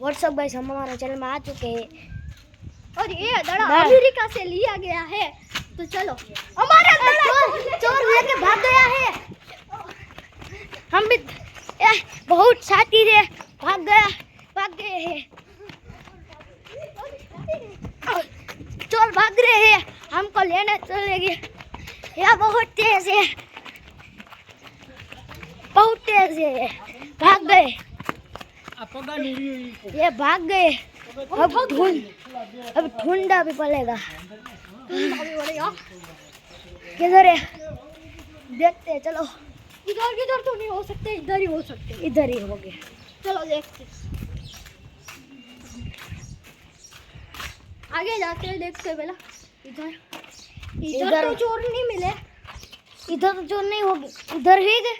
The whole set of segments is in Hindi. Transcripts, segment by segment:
व्हाट्सअप गाइस हम हमारे चैनल में आ चुके हैं और ये दड़ा अमेरिका से लिया गया है। तो चलो हमारा दड़ा चोर लेके भाग गया है। हम भी बहुत साथी थे, भाग गए हैं। चोर भाग रहे हैं, हमको लेने चले गए। यह बहुत तेज है, भाग गए। ये भाग गए। अब ढूंढा भी पड़ेगा। किधर है देखते हैं। चलो इधर तो नहीं हो सकते, इधर ही हो सकते। इधर ही हो गए। चलो देखते आगे जाते हैं, देखते पहला। इधर तो चोर नहीं मिले। इधर तो चोर नहीं होगी, इधर ही गए।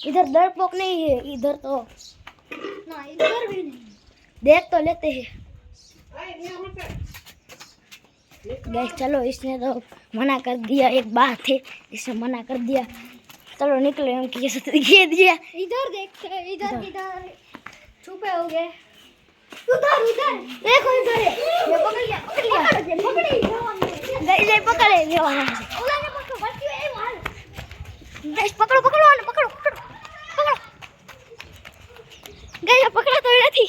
इधर डरपोक नहीं है। इधर तो ना, इधर भी नहीं। देख तो लेते हैं गैस। चलो इसने तो मना कर दिया, एक बात है इसने मना कर दिया। चलो निकले, हम किए दिया। इधर देखते हैं, इधर छुपे हो गए। उधर देखो इधर है। ये पकड़ लिया गैस, ये पकड़े ये वाला से। गैस पकड़ो गैस, पकड़ा तो नहीं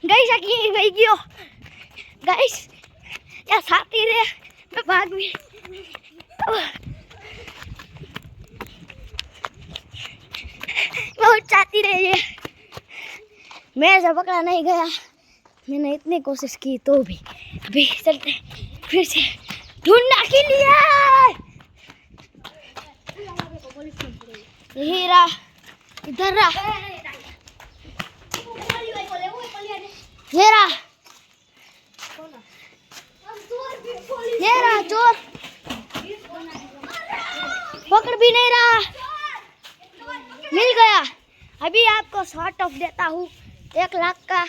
गैस। आकी गई गयो गैस, या साथी रे मैं भाग भी। बहुत चाहती रही है, मेरे से पकड़ा नहीं गया। मैंने इतनी कोशिश की तो भी। अभी चलते फिर से ढूंढने के लिए। यही रहा, इधर रहा, ये रहा चोर। पकड़ भी नहीं रहा, मिल गया। अभी आपको शॉर्ट ऑफ देता हूँ 1 लाख का।